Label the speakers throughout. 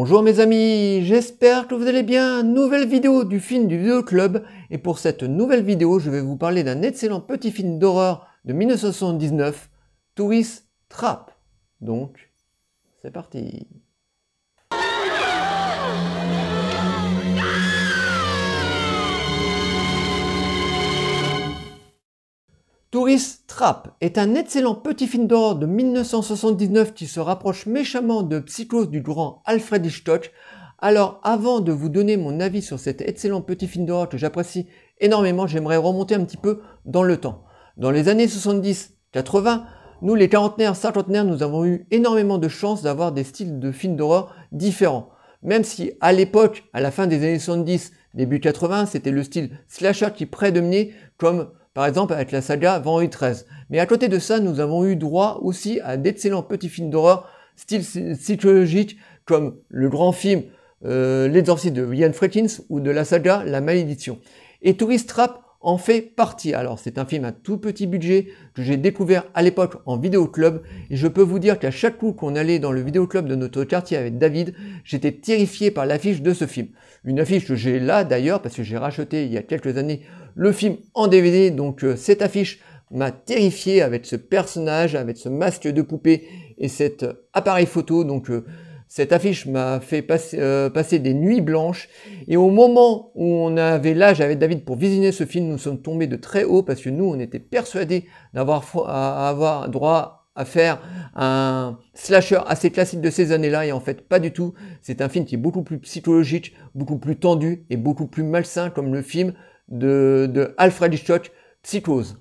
Speaker 1: Bonjour mes amis, j'espère que vous allez bien. Nouvelle vidéo du film du Vidéo Club. Et pour cette nouvelle vidéo, je vais vous parler d'un excellent petit film d'horreur de 1979, Tourist Trap. Donc, c'est parti. Tourist Trap est un excellent petit film d'horreur de 1979 qui se rapproche méchamment de Psychose du grand Alfred Hitchcock. Alors avant de vous donner mon avis sur cet excellent petit film d'horreur que j'apprécie énormément, j'aimerais remonter un petit peu dans le temps. Dans les années 70-80, nous les quarantenaires, cinquantenaires, nous avons eu énormément de chance d'avoir des styles de films d'horreur différents. Même si à l'époque, à la fin des années 70, début 80, c'était le style slasher qui prédominait, comme par exemple avec la saga Vendredi 13. Mais à côté de ça, nous avons eu droit aussi à d'excellents petits films d'horreur style psychologique comme le grand film L'Exorciste de Ian Friedkin ou de la saga La Malédiction. Et Tourist Trap en fait partie. Alors c'est un film à tout petit budget que j'ai découvert à l'époque en vidéo club et je peux vous dire qu'à chaque coup qu'on allait dans le vidéo club de notre quartier avec David, j'étais terrifié par l'affiche de ce film. Une affiche que j'ai là d'ailleurs parce que j'ai racheté il y a quelques années le film en DVD, donc cette affiche m'a terrifié avec ce personnage, avec ce masque de poupée et cet appareil photo. Donc cette affiche m'a fait passer des nuits blanches. Et au moment où on avait l'âge avec David pour visionner ce film, nous sommes tombés de très haut parce que nous, on était persuadés avoir droit à faire un slasher assez classique de ces années-là. Et en fait, pas du tout. C'est un film qui est beaucoup plus psychologique, beaucoup plus tendu et beaucoup plus malsain comme le film de Alfred Hitchcock, Psychose.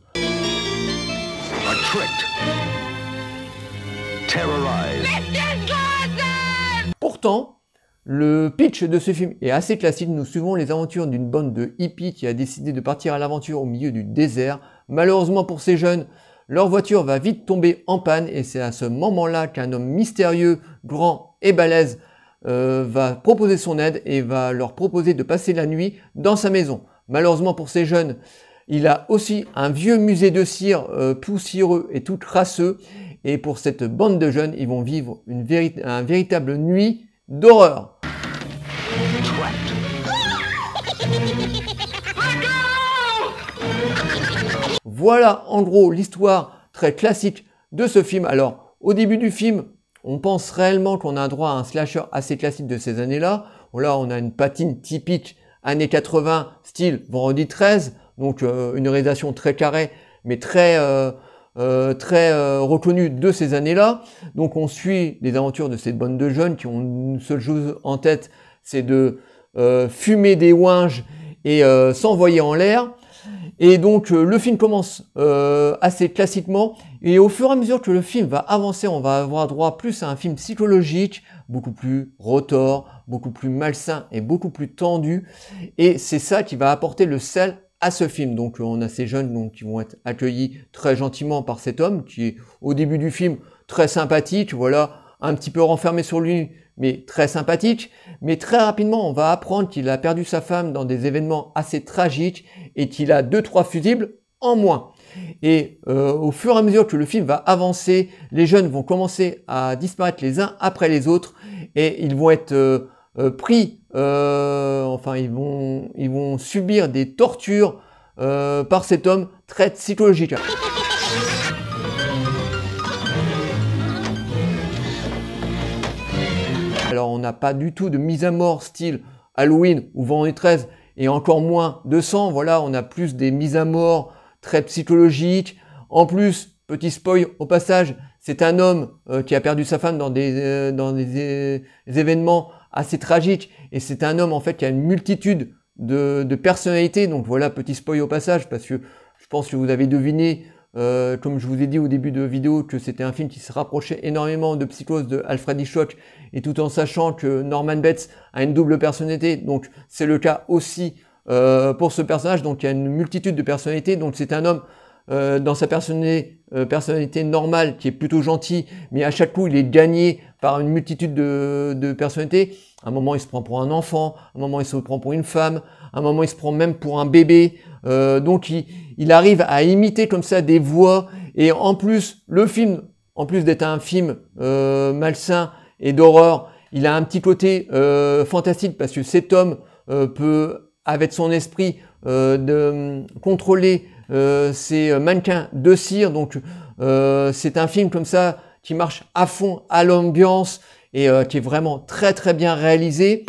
Speaker 1: Pourtant, le pitch de ce film est assez classique. Nous suivons les aventures d'une bande de hippies qui a décidé de partir à l'aventure au milieu du désert. Malheureusement pour ces jeunes, leur voiture va vite tomber en panne et c'est à ce moment-là qu'un homme mystérieux, grand et balèze va proposer son aide et va leur proposer de passer la nuit dans sa maison. Malheureusement pour ces jeunes, il a aussi un vieux musée de cire poussiéreux et tout crasseux. Et pour cette bande de jeunes, ils vont vivre un véritable nuit d'horreur. Voilà en gros l'histoire très classique de ce film. Alors au début du film, on pense réellement qu'on a droit à un slasher assez classique de ces années-là. Là, on a une patine typique années 80, style Vendredi 13, donc une réalisation très carrée, mais très reconnue de ces années-là. Donc on suit les aventures de cette bande de jeunes qui ont une seule chose en tête, c'est de fumer des ouinges et s'envoyer en l'air. Et donc le film commence assez classiquement et au fur et à mesure que le film va avancer, on va avoir droit plus à un film psychologique, beaucoup plus rotor, beaucoup plus malsain et beaucoup plus tendu. Et c'est ça qui va apporter le sel à ce film. Donc on a ces jeunes qui vont être accueillis très gentiment par cet homme qui est au début du film très sympathique, voilà, un petit peu renfermé sur lui, mais très sympathique. Mais très rapidement, on va apprendre qu'il a perdu sa femme dans des événements assez tragiques et qu'il a 2-3 fusibles en moins. Et au fur et à mesure que le film va avancer, les jeunes vont commencer à disparaître les uns après les autres et ils vont être pris, enfin ils vont subir des tortures par cet homme très psychologique. Alors on n'a pas du tout de mise à mort style Halloween ou Vendredi 13 et encore moins de sang. Voilà, on a plus des mises à mort très psychologiques. En plus, petit spoil au passage, c'est un homme qui a perdu sa femme dans des événements assez tragiques et c'est un homme en fait qui a une multitude de personnalités. Donc voilà, petit spoil au passage parce que je pense que vous avez deviné, comme je vous ai dit au début de vidéo, que c'était un film qui se rapprochait énormément de Psychose de Alfred Hitchcock et tout en sachant que Norman Bates a une double personnalité. Donc c'est le cas aussi pour ce personnage. Donc il y a une multitude de personnalités. Donc c'est un homme dans sa personnalité normale qui est plutôt gentil, mais à chaque coup il est gagné par une multitude de personnalités. À un moment il se prend pour un enfant, à un moment il se prend pour une femme, à un moment il se prend même pour un bébé. Donc il arrive à imiter comme ça des voix et en plus le film, en plus d'être un film malsain et d'horreur, Il a un petit côté fantastique parce que cet homme peut, avec son esprit, contrôler ces mannequins de cire. Donc c'est un film comme ça qui marche à fond à l'ambiance et qui est vraiment très très bien réalisé.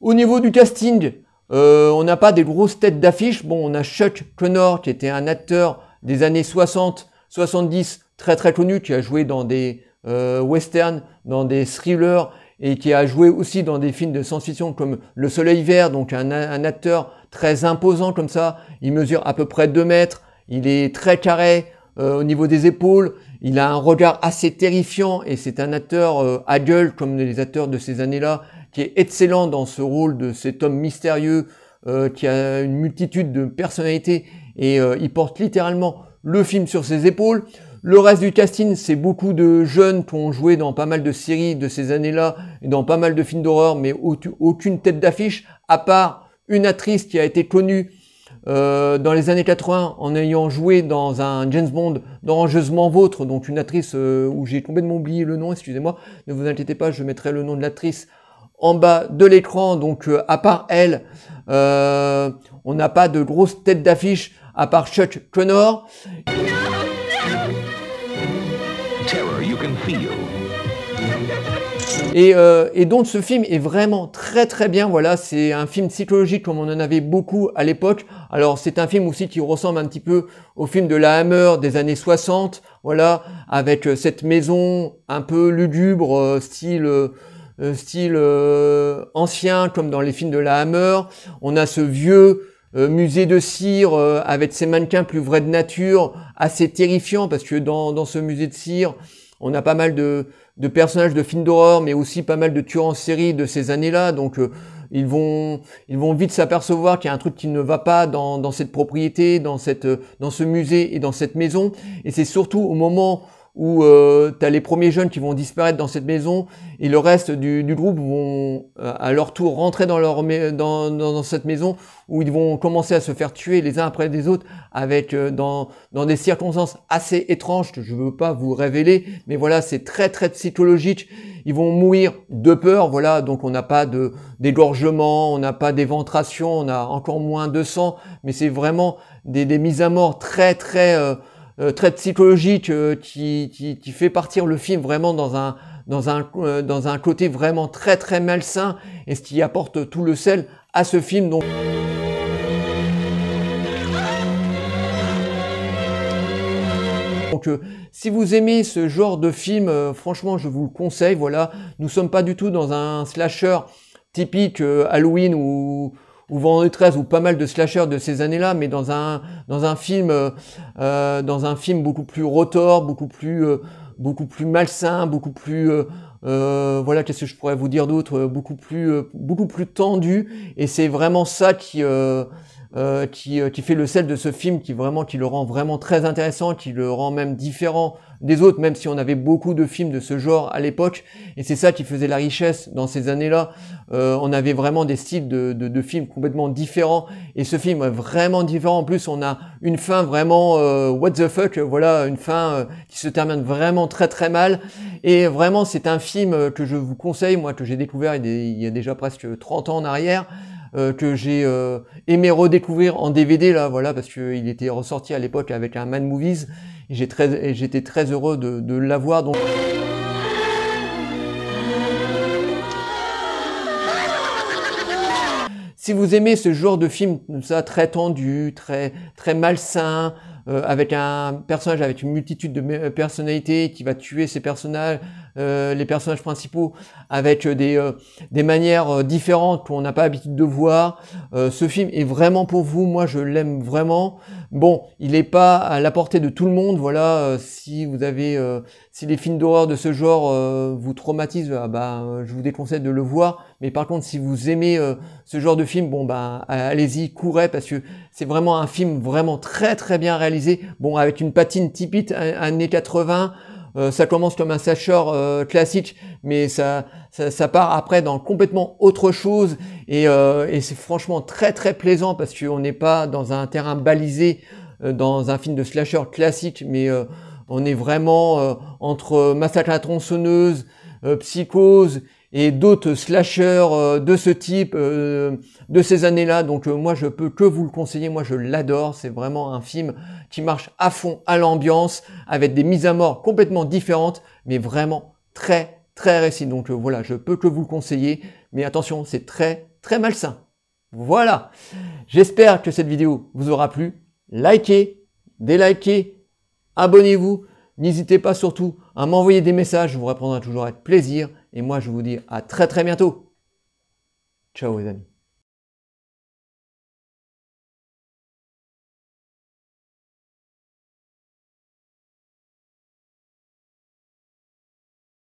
Speaker 1: Au niveau du casting, on n'a pas des grosses têtes d'affiche. Bon, on a Chuck Connor qui était un acteur des années 60-70 très très connu, qui a joué dans des westerns, dans des thrillers et qui a joué aussi dans des films de science-fiction comme Le Soleil Vert, donc un acteur très imposant comme ça. Il mesure à peu près 2 mètres, il est très carré au niveau des épaules, il a un regard assez terrifiant et c'est un acteur à gueule comme les acteurs de ces années-là, qui est excellent dans ce rôle de cet homme mystérieux qui a une multitude de personnalités et il porte littéralement le film sur ses épaules. Le reste du casting, c'est beaucoup de jeunes qui ont joué dans pas mal de séries de ces années-là et dans pas mal de films d'horreur, mais aucune tête d'affiche, à part une actrice qui a été connue dans les années 80 en ayant joué dans un James Bond d'Orangeusement Vôtre, donc une actrice où j'ai complètement oublié le nom, excusez-moi, ne vous inquiétez pas, je mettrai le nom de l'actrice en bas de l'écran. Donc à part elle, on n'a pas de grosse tête d'affiche à part Chuck Connor. Et donc ce film est vraiment très très bien. Voilà, c'est un film psychologique comme on en avait beaucoup à l'époque. Alors c'est un film aussi qui ressemble un petit peu au film de la Hammer des années 60. Voilà, avec cette maison un peu lugubre, style ancien comme dans les films de la Hammer. On a ce vieux musée de cire avec ses mannequins plus vrais de nature, assez terrifiant parce que dans ce musée de cire, on a pas mal de personnages de films d'horreur, mais aussi pas mal de tueurs en série de ces années-là. Donc ils vont vite s'apercevoir qu'il y a un truc qui ne va pas dans cette propriété, dans ce musée et dans cette maison. Et c'est surtout au moment où tu as les premiers jeunes qui vont disparaître dans cette maison et le reste du groupe vont à leur tour rentrer dans cette maison, où ils vont commencer à se faire tuer les uns après les autres avec dans des circonstances assez étranges que je veux pas vous révéler, mais voilà, c'est très très psychologique. Ils vont mourir de peur, voilà, donc on n'a pas d'égorgement, on n'a pas d'éventration, on a encore moins de sang, mais c'est vraiment des mises à mort très très psychologique qui fait partir le film vraiment dans un côté vraiment très très malsain, et ce qui apporte tout le sel à ce film. Donc si vous aimez ce genre de film, franchement je vous le conseille. Voilà, nous sommes pas du tout dans un slasher typique Halloween ou Vendredi 13 ou pas mal de slashers de ces années-là, mais dans un film beaucoup plus rotor, beaucoup plus malsain, beaucoup plus voilà, qu'est-ce que je pourrais vous dire d'autre, beaucoup plus tendu. Et c'est vraiment ça qui fait le sel de ce film, qui le rend vraiment très intéressant, qui le rend même différent des autres, même si on avait beaucoup de films de ce genre à l'époque. Et c'est ça qui faisait la richesse dans ces années-là. On avait vraiment des styles de films complètement différents, et ce film est vraiment différent. En plus, on a une fin vraiment what the fuck, voilà, une fin qui se termine vraiment très très mal. Et vraiment, c'est un film que je vous conseille, moi, que j'ai découvert il y a déjà presque 30 ans en arrière, que j'ai aimé redécouvrir en DVD là, voilà, parce qu'il était ressorti à l'époque avec un Man Movies, et j'étais très heureux de l'avoir. Donc si vous aimez ce genre de film comme ça, très tendu, très très malsain, avec un personnage avec une multitude de personnalités qui va tuer ses personnages, les personnages principaux avec des manières différentes qu'on n'a pas l'habitude de voir, ce film est vraiment pour vous. Moi je l'aime vraiment. Bon, il n'est pas à la portée de tout le monde, voilà. Si les films d'horreur de ce genre vous traumatisent, je vous déconseille de le voir. Mais par contre, si vous aimez ce genre de film, bon allez-y, courez, parce que c'est vraiment un film vraiment très très bien réalisé. Bon, avec une patine typique années 80. Ça commence comme un slasher classique, mais ça part après dans complètement autre chose, et c'est franchement très très plaisant parce qu'on n'est pas dans un terrain balisé dans un film de slasher classique, mais on est vraiment entre Massacre à la tronçonneuse, Psychose et d'autres slashers de ce type, de ces années-là. Donc moi je peux que vous le conseiller, moi je l'adore, c'est vraiment un film qui marche à fond à l'ambiance, avec des mises à mort complètement différentes, mais vraiment très réussi. Donc voilà, je peux que vous le conseiller, mais attention, c'est très malsain. Voilà, j'espère que cette vidéo vous aura plu. Likez, délikez, abonnez-vous. N'hésitez pas surtout à m'envoyer des messages, je vous répondrai toujours avec plaisir. Et moi, je vous dis à très bientôt. Ciao les amis.